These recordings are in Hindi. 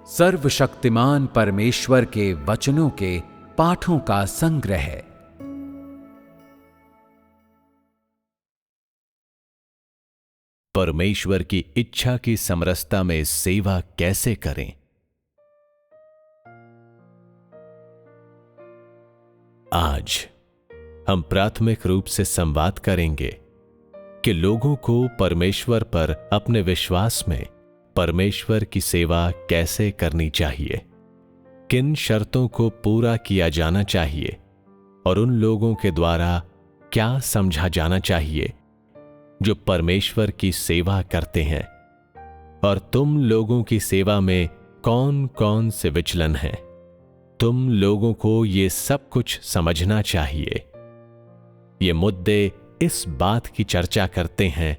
सर्वशक्तिमान परमेश्वर के वचनों के पाठों का संग्रह है। परमेश्वर की इच्छा की समरसता में सेवा कैसे करें। आज हम प्राथमिक रूप से संवाद करेंगे कि लोगों को परमेश्वर पर अपने विश्वास में परमेश्वर की सेवा कैसे करनी चाहिए, किन शर्तों को पूरा किया जाना चाहिए और उन लोगों के द्वारा क्या समझा जाना चाहिए जो परमेश्वर की सेवा करते हैं, और तुम लोगों की सेवा में कौन कौन से विचलन हैं। तुम लोगों को ये सब कुछ समझना चाहिए। ये मुद्दे इस बात की चर्चा करते हैं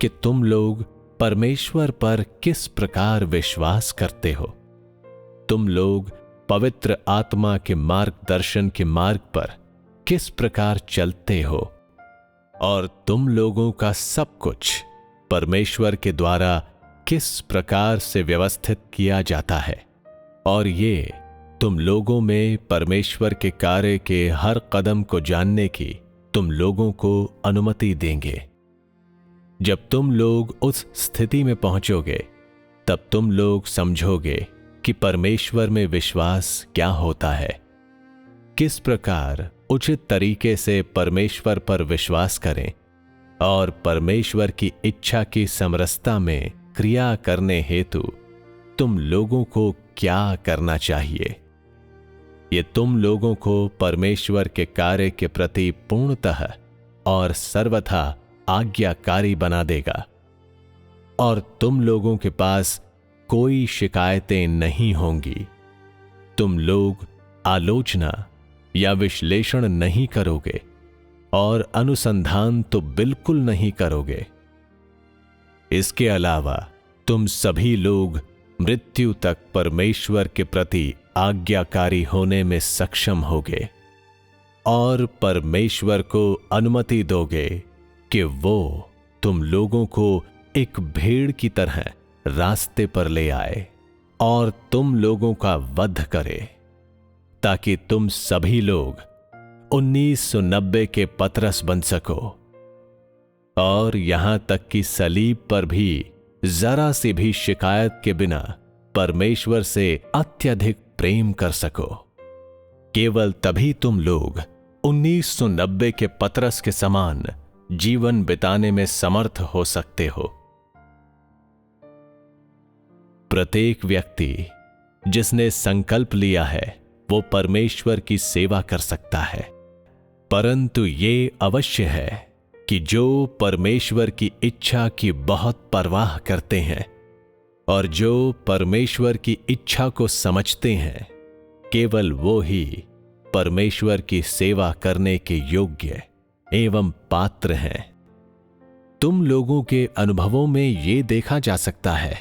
कि तुम लोग परमेश्वर पर किस प्रकार विश्वास करते हो। तुम लोग पवित्र आत्मा के मार्गदर्शन के मार्ग पर किस प्रकार चलते हो, और तुम लोगों का सब कुछ परमेश्वर के द्वारा किस प्रकार से व्यवस्थित किया जाता है, और ये तुम लोगों में परमेश्वर के कार्य के हर कदम को जानने की तुम लोगों को अनुमति देंगे। जब तुम लोग उस स्थिति में पहुंचोगे तब तुम लोग समझोगे कि परमेश्वर में विश्वास क्या होता है, किस प्रकार उचित तरीके से परमेश्वर पर विश्वास करें और परमेश्वर की इच्छा की समरसता में क्रिया करने हेतु तुम लोगों को क्या करना चाहिए। ये तुम लोगों को परमेश्वर के कार्य के प्रति पूर्णतः और सर्वथा आज्ञाकारी बना देगा, और तुम लोगों के पास कोई शिकायतें नहीं होंगी। तुम लोग आलोचना या विश्लेषण नहीं करोगे और अनुसंधान तो बिल्कुल नहीं करोगे। इसके अलावा तुम सभी लोग मृत्यु तक परमेश्वर के प्रति आज्ञाकारी होने में सक्षम होगे, और परमेश्वर को अनुमति दोगे कि वो तुम लोगों को एक भेड़ की तरह रास्ते पर ले आए और तुम लोगों का वध करे, ताकि तुम सभी लोग 1990 के पतरस बन सको, और यहां तक कि सलीब पर भी जरा सी भी शिकायत के बिना परमेश्वर से अत्यधिक प्रेम कर सको। केवल तभी तुम लोग 1990 के पतरस के समान जीवन बिताने में समर्थ हो सकते हो। प्रत्येक व्यक्ति जिसने संकल्प लिया है वो परमेश्वर की सेवा कर सकता है, परंतु ये अवश्य है कि जो परमेश्वर की इच्छा की बहुत परवाह करते हैं और जो परमेश्वर की इच्छा को समझते हैं, केवल वो ही परमेश्वर की सेवा करने के योग्य एवं पात्र हैं। तुम लोगों के अनुभवों में ये देखा जा सकता है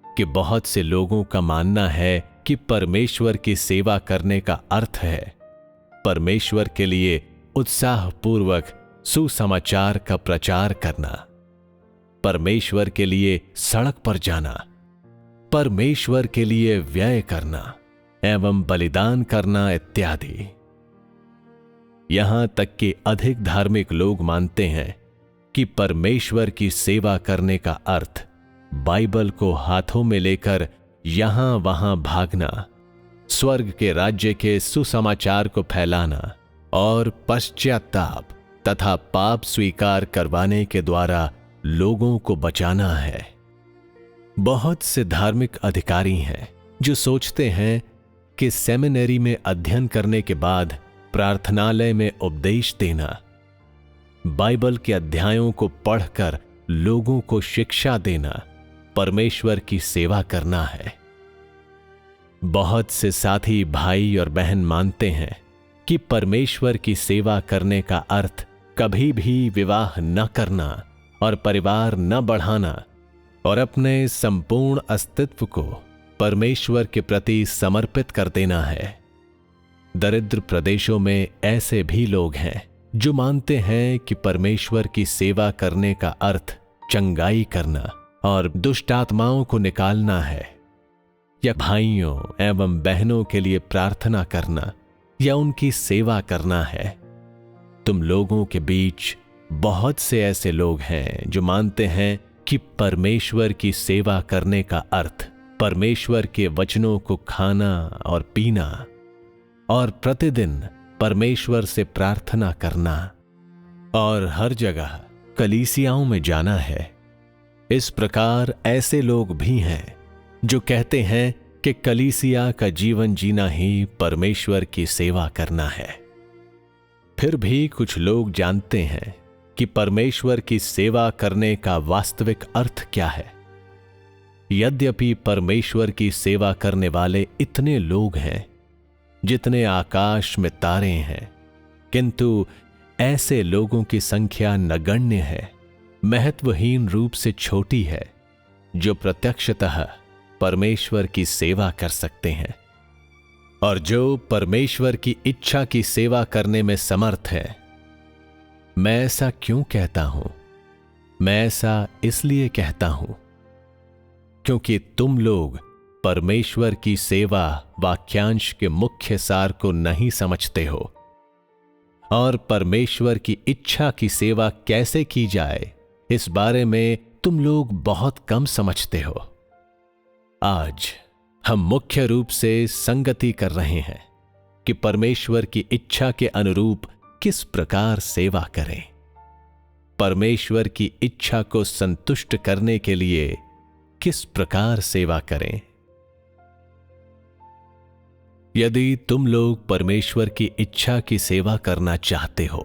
कि बहुत से लोगों का मानना है कि परमेश्वर की सेवा करने का अर्थ है परमेश्वर के लिए उत्साहपूर्वक सुसमाचार का प्रचार करना, परमेश्वर के लिए सड़क पर जाना, परमेश्वर के लिए व्यय करना एवं बलिदान करना इत्यादि। यहां तक कि अधिक धार्मिक लोग मानते हैं कि परमेश्वर की सेवा करने का अर्थ बाइबल को हाथों में लेकर यहां वहां भागना, स्वर्ग के राज्य के सुसमाचार को फैलाना और पश्चाताप तथा पाप स्वीकार करवाने के द्वारा लोगों को बचाना है। बहुत से धार्मिक अधिकारी हैं जो सोचते हैं कि सेमिनरी में अध्ययन करने के बाद प्रार्थनालय में उपदेश देना, बाइबल के अध्यायों को पढ़कर लोगों को शिक्षा देना परमेश्वर की सेवा करना है। बहुत से साथी भाई और बहन मानते हैं कि परमेश्वर की सेवा करने का अर्थ कभी भी विवाह न करना और परिवार न बढ़ाना और अपने संपूर्ण अस्तित्व को परमेश्वर के प्रति समर्पित कर देना है। दरिद्र प्रदेशों में ऐसे भी लोग हैं जो मानते हैं कि परमेश्वर की सेवा करने का अर्थ चंगाई करना और दुष्ट आत्माओं को निकालना है। या भाइयों एवं बहनों के लिए प्रार्थना करना या उनकी सेवा करना है। तुम लोगों के बीच बहुत से ऐसे लोग हैं जो मानते हैं कि परमेश्वर की सेवा करने का अर्थ परमेश्वर के वचनों को खाना और पीना और प्रतिदिन परमेश्वर से प्रार्थना करना और हर जगह कलीसियाओं में जाना है। इस प्रकार ऐसे लोग भी हैं जो कहते हैं कि कलीसिया का जीवन जीना ही परमेश्वर की सेवा करना है। फिर भी कुछ लोग जानते हैं कि परमेश्वर की सेवा करने का वास्तविक अर्थ क्या है। यद्यपि परमेश्वर की सेवा करने वाले इतने लोग हैं जितने आकाश में तारे हैं, किंतु ऐसे लोगों की संख्या नगण्य है, महत्वहीन रूप से छोटी है, जो प्रत्यक्षतः परमेश्वर की सेवा कर सकते हैं और जो परमेश्वर की इच्छा की सेवा करने में समर्थ है। मैं ऐसा क्यों कहता हूं? मैं ऐसा इसलिए कहता हूं क्योंकि तुम लोग परमेश्वर की सेवा वाक्यांश के मुख्य सार को नहीं समझते हो और परमेश्वर की इच्छा की सेवा कैसे की जाए इस बारे में तुम लोग बहुत कम समझते हो। आज हम मुख्य रूप से संगति कर रहे हैं कि परमेश्वर की इच्छा के अनुरूप किस प्रकार सेवा करें। परमेश्वर की इच्छा को संतुष्ट करने के लिए किस प्रकार सेवा करें। यदि तुम लोग परमेश्वर की इच्छा की सेवा करना चाहते हो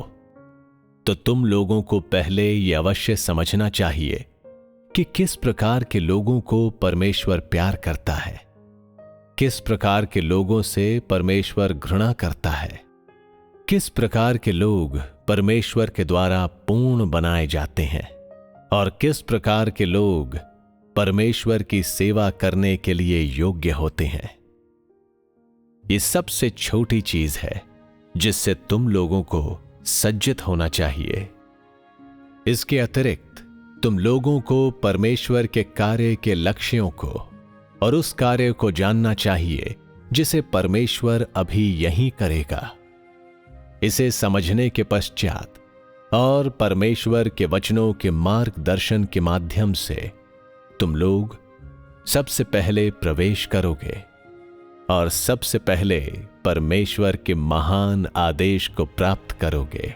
तो तुम लोगों को पहले यह अवश्य समझना चाहिए कि किस प्रकार के लोगों को परमेश्वर प्यार करता है, किस प्रकार के लोगों से परमेश्वर घृणा करता है, किस प्रकार के लोग परमेश्वर के द्वारा पूर्ण बनाए जाते हैं और किस प्रकार के लोग परमेश्वर की सेवा करने के लिए योग्य होते हैं। ये सबसे छोटी चीज है जिससे तुम लोगों को सज्जित होना चाहिए। इसके अतिरिक्त तुम लोगों को परमेश्वर के कार्य के लक्ष्यों को और उस कार्य को जानना चाहिए जिसे परमेश्वर अभी यहीं करेगा। इसे समझने के पश्चात और परमेश्वर के वचनों के मार्गदर्शन के माध्यम से तुम लोग सबसे पहले प्रवेश करोगे और सबसे पहले परमेश्वर के महान आदेश को प्राप्त करोगे।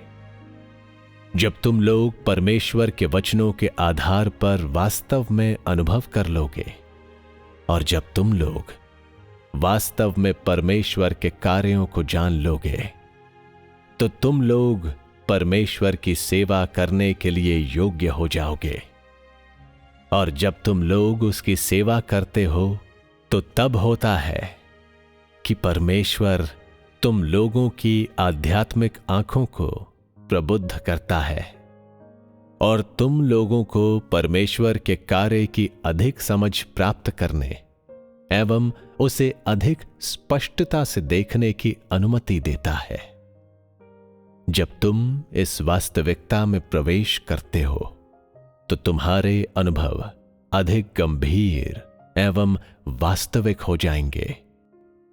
जब तुम लोग परमेश्वर के वचनों के आधार पर वास्तव में अनुभव कर लोगे और जब तुम लोग वास्तव में परमेश्वर के कार्यों को जान लोगे तो तुम लोग परमेश्वर की सेवा करने के लिए योग्य हो जाओगे। और जब तुम लोग उसकी सेवा करते हो तो तब होता है कि परमेश्वर तुम लोगों की आध्यात्मिक आंखों को प्रबुद्ध करता है और तुम लोगों को परमेश्वर के कार्य की अधिक समझ प्राप्त करने एवं उसे अधिक स्पष्टता से देखने की अनुमति देता है। जब तुम इस वास्तविकता में प्रवेश करते हो तो तुम्हारे अनुभव अधिक गंभीर एवं वास्तविक हो जाएंगे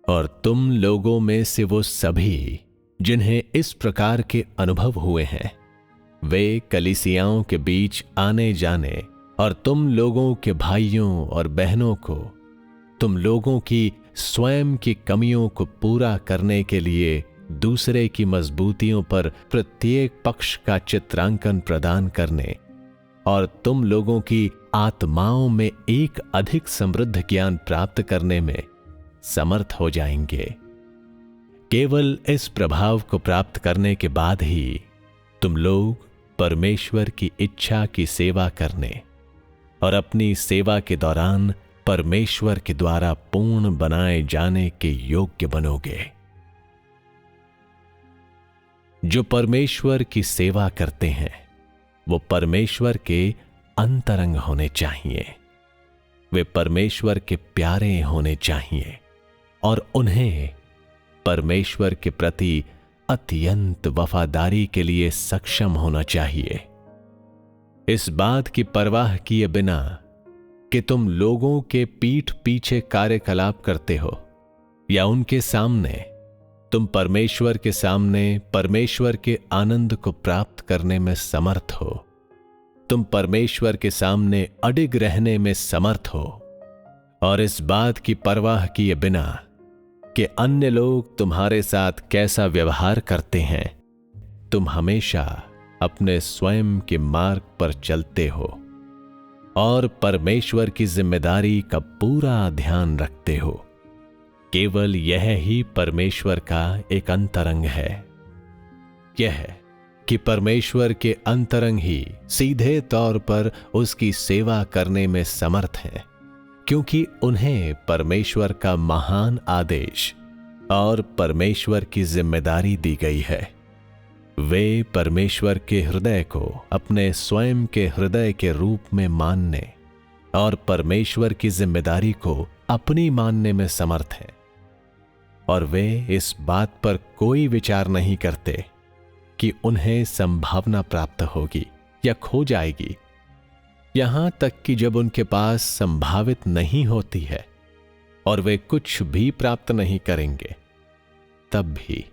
और तुम लोगों में से वो सभी जिन्हें इस प्रकार के अनुभव हुए हैं वे कलीसियाओं के बीच आने जाने और तुम लोगों के भाइयों और बहनों को तुम लोगों की स्वयं की कमियों को पूरा करने के लिए दूसरे की मजबूतियों पर प्रत्येक पक्ष का चित्रांकन प्रदान करने और तुम लोगों की आत्माओं में एक अधिक समृद्ध ज्ञान प्राप्त करने में समर्थ हो जाएंगे। केवल इस प्रभाव को प्राप्त करने के बाद ही तुम लोग परमेश्वर की इच्छा की सेवा करने और अपनी सेवा के दौरान परमेश्वर के द्वारा पूर्ण बनाए जाने के योग्य बनोगे। जो परमेश्वर की सेवा करते हैं वो परमेश्वर के अंतरंग होने चाहिए, वे परमेश्वर के प्यारे होने चाहिए और उन्हें परमेश्वर के प्रति अत्यंत वफादारी के लिए सक्षम होना चाहिए। इस बात की परवाह किए बिना कि तुम लोगों के पीठ पीछे कार्यकलाप करते हो या उनके सामने तुम परमेश्वर के सामने परमेश्वर के आनंद को प्राप्त करने में समर्थ हो। तुम परमेश्वर के सामने अडिग रहने में समर्थ हो और इस बात की परवाह किए बिना कि अन्य लोग तुम्हारे साथ कैसा व्यवहार करते हैं, तुम हमेशा अपने स्वयं के मार्ग पर चलते हो और परमेश्वर की जिम्मेदारी का पूरा ध्यान रखते हो। केवल यह ही परमेश्वर का एक अंतरंग है। यह है कि परमेश्वर के अंतरंग ही सीधे तौर पर उसकी सेवा करने में समर्थ हैं, क्योंकि उन्हें परमेश्वर का महान आदेश और परमेश्वर की जिम्मेदारी दी गई है। वे परमेश्वर के हृदय को अपने स्वयं के हृदय के रूप में मानने और परमेश्वर की जिम्मेदारी को अपनी मानने में समर्थ हैं, और वे इस बात पर कोई विचार नहीं करते कि उन्हें संभावना प्राप्त होगी या खो जाएगी। यहां तक कि जब उनके पास संभावित नहीं होती है और वे कुछ भी प्राप्त नहीं करेंगे, तब भी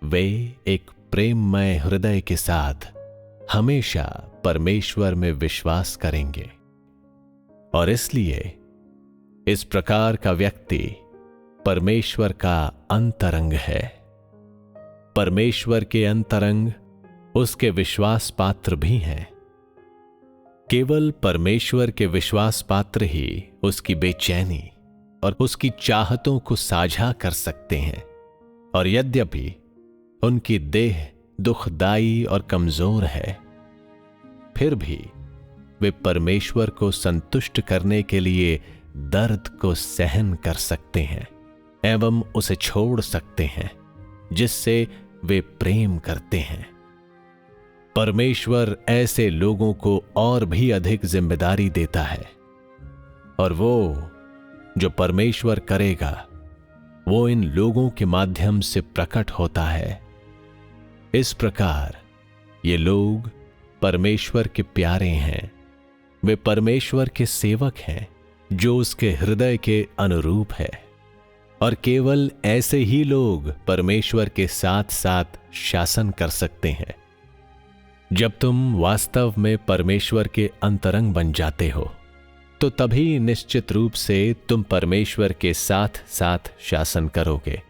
वे एक प्रेममय हृदय के साथ हमेशा परमेश्वर में विश्वास करेंगे। और इसलिए इस प्रकार का व्यक्ति परमेश्वर का अंतरंग है। परमेश्वर के अंतरंग उसके विश्वास पात्र भी हैं। केवल परमेश्वर के विश्वास पात्र ही उसकी बेचैनी और उसकी चाहतों को साझा कर सकते हैं। और यद्यपि उनकी देह दुखदाई और कमजोर है, फिर भी वे परमेश्वर को संतुष्ट करने के लिए दर्द को सहन कर सकते हैं एवं उसे छोड़ सकते हैं जिससे वे प्रेम करते हैं। परमेश्वर ऐसे लोगों को और भी अधिक जिम्मेदारी देता है, और वो जो परमेश्वर करेगा वो इन लोगों के माध्यम से प्रकट होता है। इस प्रकार ये लोग परमेश्वर के प्यारे हैं। वे परमेश्वर के सेवक हैं जो उसके हृदय के अनुरूप है, और केवल ऐसे ही लोग परमेश्वर के साथ साथ शासन कर सकते हैं। जब तुम वास्तव में परमेश्वर के अंतरंग बन जाते हो, तो तभी निश्चित रूप से तुम परमेश्वर के साथ साथ शासन करोगे।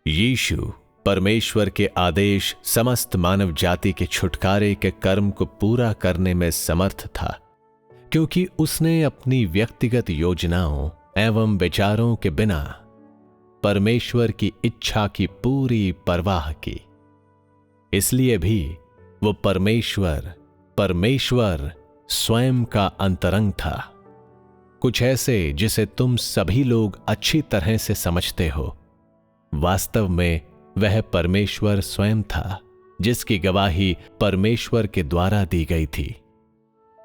यीशु परमेश्वर के आदेश समस्त मानव जाति के छुटकारे के कर्म को पूरा करने में समर्थ था, क्योंकि उसने अपनी व्यक्तिगत योजनाओं एवं विचारों के बिना परमेश्वर की इच्छा की पूरी परवाह की। इसलिए भी वो परमेश्वर स्वयं का अंतरंग था, कुछ ऐसे जिसे तुम सभी लोग अच्छी तरह से समझते हो। वास्तव में वह परमेश्वर स्वयं था, जिसकी गवाही परमेश्वर के द्वारा दी गई थी।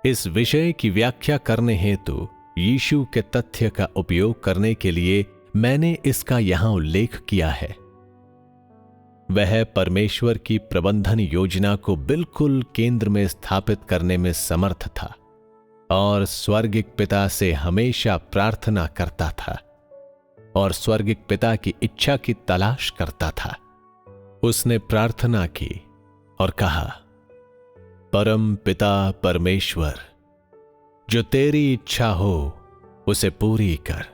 इस विषय की व्याख्या करने हेतु यीशु के तथ्य का उपयोग करने के लिए मैंने इसका यहां उल्लेख किया है। वह परमेश्वर की प्रबंधन योजना को बिल्कुल केंद्र में स्थापित करने में समर्थ था और स्वर्गिक पिता से हमेशा प्रार्थना करता था और स्वर्गिक पिता की इच्छा की तलाश करता था। उसने प्रार्थना की और कहा, परम पिता परमेश्वर, जो तेरी इच्छा हो उसे पूरी कर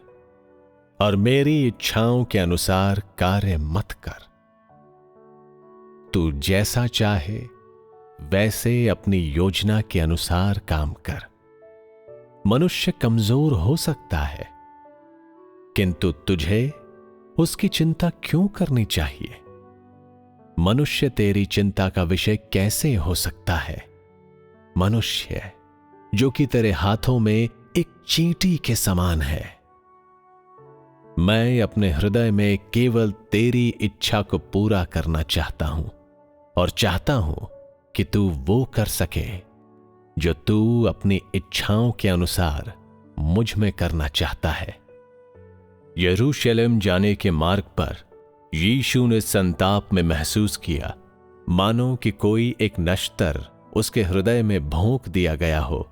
और मेरी इच्छाओं के अनुसार कार्य मत कर। तू जैसा चाहे वैसे अपनी योजना के अनुसार काम कर। मनुष्य कमजोर हो सकता है, किंतु तुझे उसकी चिंता क्यों करनी चाहिए? मनुष्य तेरी चिंता का विषय कैसे हो सकता है? मनुष्य जो कि तेरे हाथों में एक चींटी के समान है। मैं अपने हृदय में केवल तेरी इच्छा को पूरा करना चाहता हूं और चाहता हूं कि तू वो कर सके जो तू अपनी इच्छाओं के अनुसार मुझ में करना चाहता है। यरूशलेम जाने के मार्ग पर यीशु ने संताप में महसूस किया, मानो कि कोई एक नश्तर उसके हृदय में भोंक दिया गया हो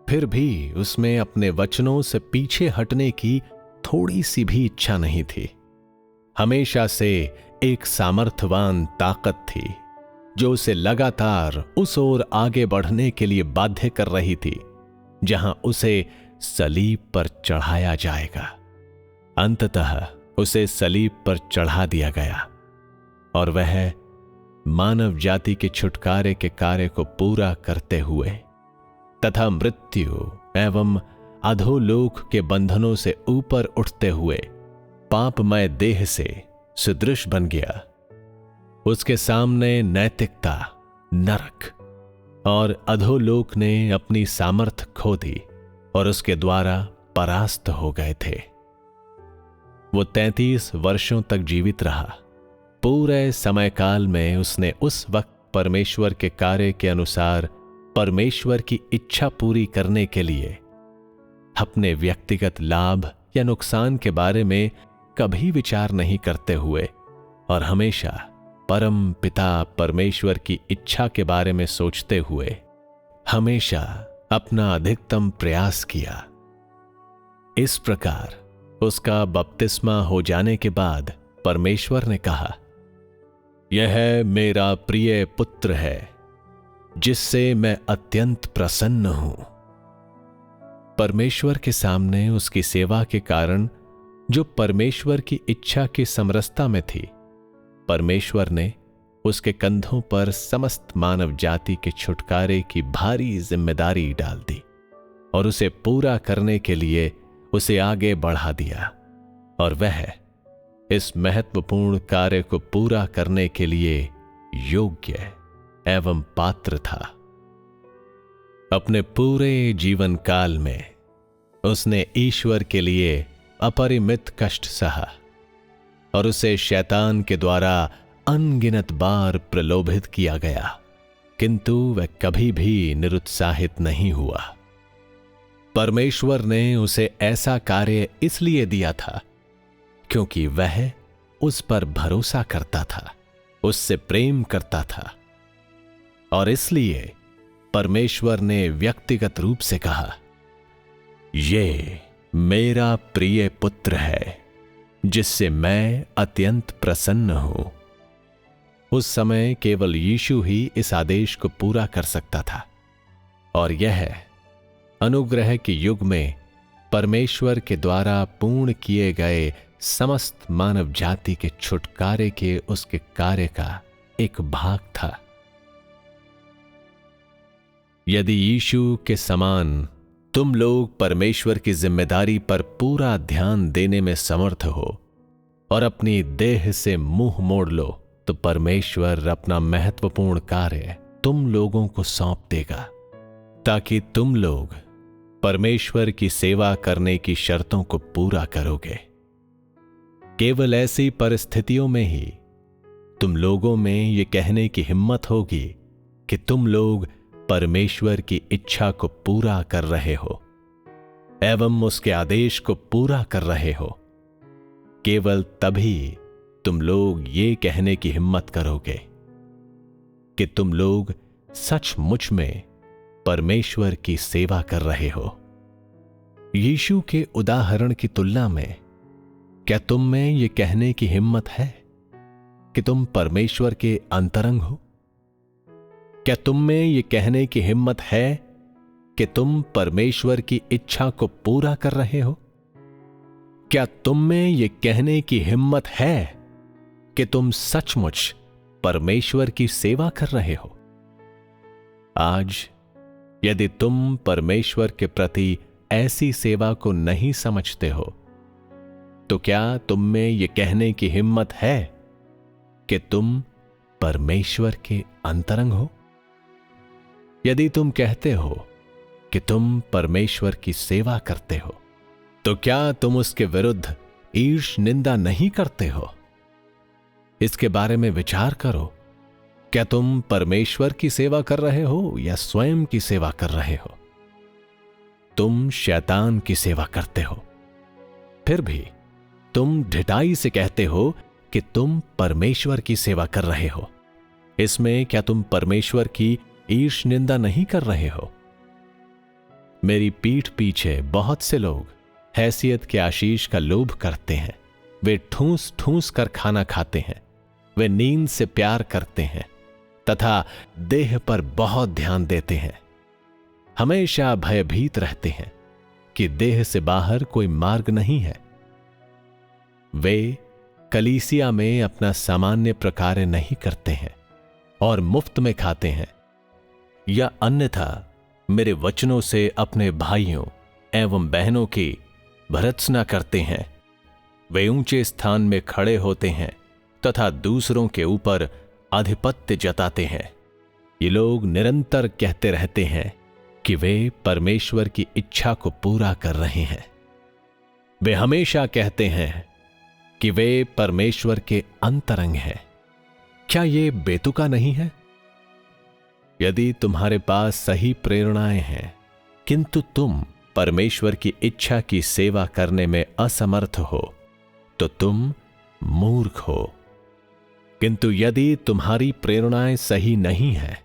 फिर भी उसमें अपने वचनों से पीछे हटने की थोड़ी सी भी इच्छा नहीं थी। हमेशा से एक सामर्थ्यवान ताकत थी जो उसे लगातार उस ओर आगे बढ़ने के लिए बाध्य कर रही थी जहां उसे सलीब पर चढ़ाया जाएगा। अंततः उसे सलीब पर चढ़ा दिया गया और वह मानव जाति के छुटकारे के कार्य को पूरा करते हुए तथा मृत्यु एवं अधोलोक के बंधनों से ऊपर उठते हुए पापमय देह से सदृश बन गया। उसके सामने नैतिकता, नरक और अधोलोक ने अपनी सामर्थ्य खो दी और उसके द्वारा परास्त हो गए थे। वो 33 वर्षों तक जीवित रहा। पूरे समयकाल में उसने उस वक्त परमेश्वर के कार्य के अनुसार परमेश्वर की इच्छा पूरी करने के लिए अपने व्यक्तिगत लाभ या नुकसान के बारे में कभी विचार नहीं करते हुए और हमेशा परम पिता परमेश्वर की इच्छा के बारे में सोचते हुए हमेशा अपना अधिकतम प्रयास किया। इस प्रकार उसका बपतिस्मा हो जाने के बाद परमेश्वर ने कहा, यह मेरा प्रिय पुत्र है जिससे मैं अत्यंत प्रसन्न हूं। परमेश्वर के सामने उसकी सेवा के कारण जो परमेश्वर की इच्छा की समरसता में थी, परमेश्वर ने उसके कंधों पर समस्त मानव जाति के छुटकारे की भारी जिम्मेदारी डाल दी और उसे पूरा करने के लिए उसे आगे बढ़ा दिया और वह इस महत्वपूर्ण कार्य को पूरा करने के लिए योग्य एवं पात्र था। अपने पूरे जीवन काल में उसने ईश्वर के लिए अपरिमित कष्ट सहा और उसे शैतान के द्वारा अनगिनत बार प्रलोभित किया गया, किंतु वह कभी भी निरुत्साहित नहीं हुआ। परमेश्वर ने उसे ऐसा कार्य इसलिए दिया था क्योंकि वह उस पर भरोसा करता था, उससे प्रेम करता था और इसलिए परमेश्वर ने व्यक्तिगत रूप से कहा, ये मेरा प्रिय पुत्र है जिससे मैं अत्यंत प्रसन्न हूं। उस समय केवल यीशु ही इस आदेश को पूरा कर सकता था और यह अनुग्रह के युग में परमेश्वर के द्वारा पूर्ण किए गए समस्त मानव जाति के छुटकारे के उसके कार्य का एक भाग था। यदि यीशु के समान तुम लोग परमेश्वर की जिम्मेदारी पर पूरा ध्यान देने में समर्थ हो और अपनी देह से मुंह मोड़ लो, तो परमेश्वर अपना महत्वपूर्ण कार्य तुम लोगों को सौंप देगा ताकि तुम लोग परमेश्वर की सेवा करने की शर्तों को पूरा करोगे। केवल ऐसी परिस्थितियों में ही तुम लोगों में ये कहने की हिम्मत होगी कि तुम लोग परमेश्वर की इच्छा को पूरा कर रहे हो एवं उसके आदेश को पूरा कर रहे हो। केवल तभी तुम लोग ये कहने की हिम्मत करोगे कि तुम लोग सचमुच में परमेश्वर की सेवा कर रहे हो। यीशु के उदाहरण की तुलना में क्या तुम में ये कहने की हिम्मत है कि तुम परमेश्वर के अंतरंग हो? क्या तुम में ये कहने की हिम्मत है कि तुम परमेश्वर की इच्छा को पूरा कर रहे हो? क्या तुम में ये कहने की हिम्मत है कि तुम सचमुच परमेश्वर की सेवा कर रहे हो? आज यदि तुम परमेश्वर के प्रति ऐसी सेवा को नहीं समझते हो, तो क्या तुम में ये कहने की हिम्मत है कि तुम परमेश्वर के अंतरंग हो? यदि तुम कहते हो कि तुम परमेश्वर की सेवा करते हो, तो क्या तुम उसके विरुद्ध ईर्ष्या निंदा नहीं करते हो? इसके बारे में विचार करो। क्या तुम परमेश्वर की सेवा कर रहे हो या स्वयं की सेवा कर रहे हो? तुम शैतान की सेवा करते हो, फिर भी तुम ढिठाई से कहते हो कि तुम परमेश्वर की सेवा कर रहे हो। इसमें क्या तुम परमेश्वर की ईर्ष्या निंदा नहीं कर रहे हो? मेरी पीठ पीछे बहुत से लोग हैसियत के आशीष का लोभ करते हैं। वे ठूस ठूस कर खाना खाते हैं, वे नींद से प्यार करते हैं तथा देह पर बहुत ध्यान देते हैं। हमेशा भयभीत रहते हैं कि देह से बाहर कोई मार्ग नहीं है। वे कलीसिया में अपना सामान्य प्रकार्य नहीं करते हैं और मुफ्त में खाते हैं, या अन्यथा मेरे वचनों से अपने भाइयों एवं बहनों की भर्त्सना करते हैं। वे ऊंचे स्थान में खड़े होते हैं तथा दूसरों के ऊपर आधिपत्य जताते हैं। ये लोग निरंतर कहते रहते हैं कि वे परमेश्वर की इच्छा को पूरा कर रहे हैं। वे हमेशा कहते हैं कि वे परमेश्वर के अंतरंग हैं। क्या ये बेतुका नहीं है? यदि तुम्हारे पास सही प्रेरणाएं हैं किंतु तुम परमेश्वर की इच्छा की सेवा करने में असमर्थ हो तो तुम मूर्ख हो। किंतु यदि तुम्हारी प्रेरणाएं सही नहीं हैं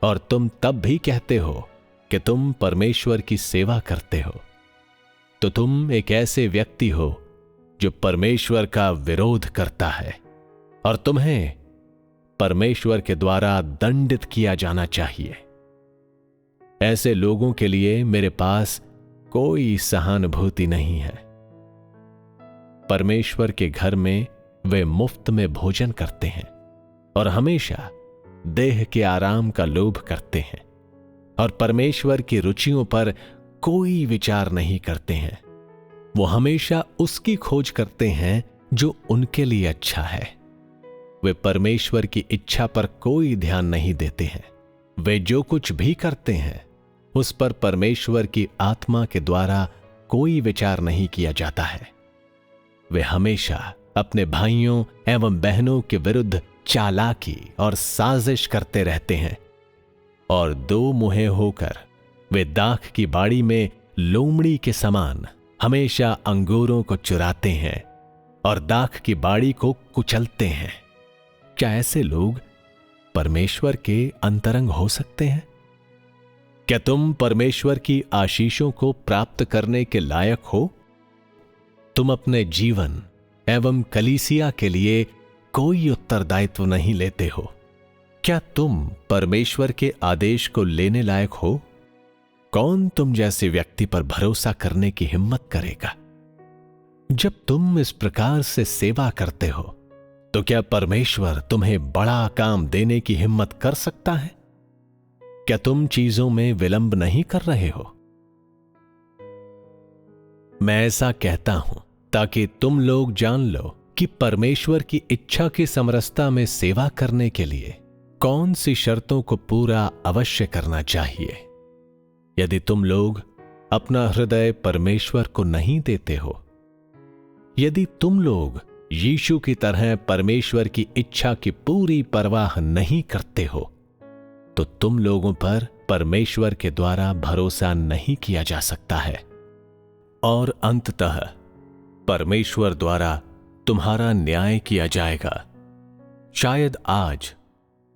और तुम तब भी कहते हो कि तुम परमेश्वर की सेवा करते हो, तो तुम एक ऐसे व्यक्ति हो जो परमेश्वर का विरोध करता है और तुम्हें परमेश्वर के द्वारा दंडित किया जाना चाहिए। ऐसे लोगों के लिए मेरे पास कोई सहानुभूति नहीं है। परमेश्वर के घर में वे मुफ्त में भोजन करते हैं और हमेशा देह के आराम का लोभ करते हैं और परमेश्वर की रुचियों पर कोई विचार नहीं करते हैं। वो हमेशा उसकी खोज करते हैं जो उनके लिए अच्छा है। वे परमेश्वर की इच्छा पर कोई ध्यान नहीं देते हैं। वे जो कुछ भी करते हैं उस पर परमेश्वर की आत्मा के द्वारा कोई विचार नहीं किया जाता है। वे हमेशा अपने भाइयों एवं बहनों के विरुद्ध चालाकी और साजिश करते रहते हैं और दो मुहे होकर वे दाख की बाड़ी में लोमड़ी के समान हमेशा अंगूरों को चुराते हैं और दाख की बाड़ी को कुचलते हैं। क्या ऐसे लोग परमेश्वर के अंतरंग हो सकते हैं? क्या तुम परमेश्वर की आशीषों को प्राप्त करने के लायक हो? तुम अपने जीवन एवं कलीसिया के लिए कोई उत्तरदायित्व नहीं लेते हो। क्या तुम परमेश्वर के आदेश को लेने लायक हो? कौन तुम जैसे व्यक्ति पर भरोसा करने की हिम्मत करेगा? जब तुम इस प्रकार से सेवा करते हो तो क्या परमेश्वर तुम्हें बड़ा काम देने की हिम्मत कर सकता है? क्या तुम चीजों में विलंब नहीं कर रहे हो? मैं ऐसा कहता हूं ताकि तुम लोग जान लो कि परमेश्वर की इच्छा की समरसता में सेवा करने के लिए कौन सी शर्तों को पूरा अवश्य करना चाहिए। यदि तुम लोग अपना हृदय परमेश्वर को नहीं देते हो, यदि तुम लोग यीशु की तरह परमेश्वर की इच्छा की पूरी परवाह नहीं करते हो, तो तुम लोगों पर परमेश्वर के द्वारा भरोसा नहीं किया जा सकता है और अंततः परमेश्वर द्वारा तुम्हारा न्याय किया जाएगा। शायद आज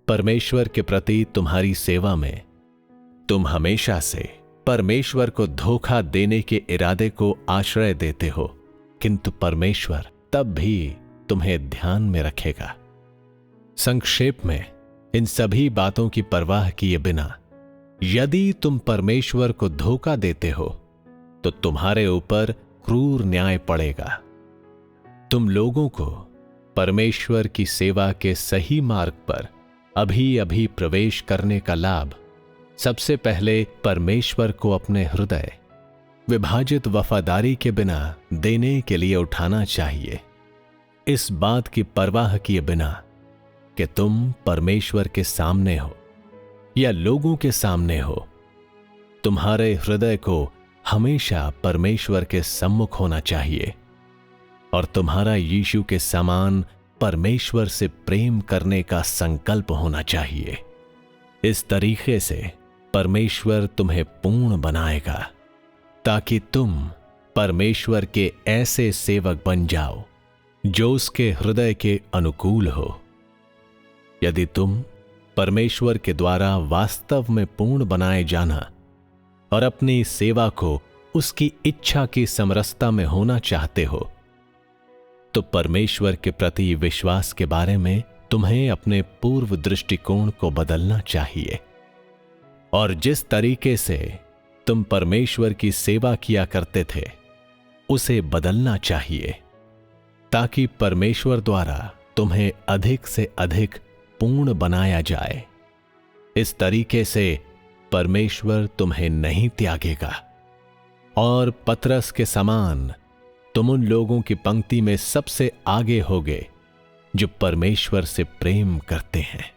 परमेश्वर के प्रति तुम्हारी सेवा में तुम हमेशा से परमेश्वर को धोखा देने के इरादे को आश्रय देते हो, किंतु परमेश्वर तब भी तुम्हें ध्यान में रखेगा। संक्षेप में इन सभी बातों की परवाह किए बिना यदि तुम परमेश्वर को धोखा देते हो तो तुम्हारे ऊपर क्रूर न्याय पड़ेगा। तुम लोगों को परमेश्वर की सेवा के सही मार्ग पर अभी अभी प्रवेश करने का लाभ सबसे पहले परमेश्वर को अपने हृदय विभाजित वफादारी के बिना देने के लिए उठाना चाहिए। इस बात की परवाह किए बिना कि तुम परमेश्वर के सामने हो या लोगों के सामने हो, तुम्हारे हृदय को हमेशा परमेश्वर के सम्मुख होना चाहिए और तुम्हारा यीशु के समान परमेश्वर से प्रेम करने का संकल्प होना चाहिए। इस तरीके से परमेश्वर तुम्हें पूर्ण बनाएगा ताकि तुम परमेश्वर के ऐसे सेवक बन जाओ जो उसके हृदय के अनुकूल हो। यदि तुम परमेश्वर के द्वारा वास्तव में पूर्ण बनाए जाना और अपनी सेवा को उसकी इच्छा की समरसता में होना चाहते हो, तो परमेश्वर के प्रति विश्वास के बारे में तुम्हें अपने पूर्व दृष्टिकोण को बदलना चाहिए और जिस तरीके से तुम परमेश्वर की सेवा किया करते थे उसे बदलना चाहिए, ताकि परमेश्वर द्वारा तुम्हें अधिक से अधिक पूर्ण बनाया जाए। इस तरीके से परमेश्वर तुम्हें नहीं त्यागेगा और पतरस के समान तुम उन लोगों की पंक्ति में सबसे आगे होगे जो परमेश्वर से प्रेम करते हैं।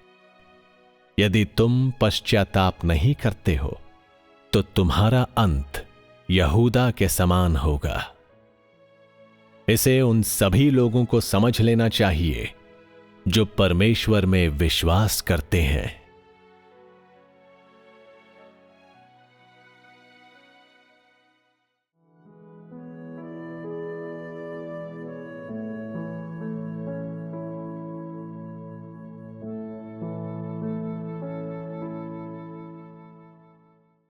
यदि तुम पश्चाताप नहीं करते हो तो तुम्हारा अंत यहूदा के समान होगा। इसे उन सभी लोगों को समझ लेना चाहिए जो परमेश्वर में विश्वास करते हैं।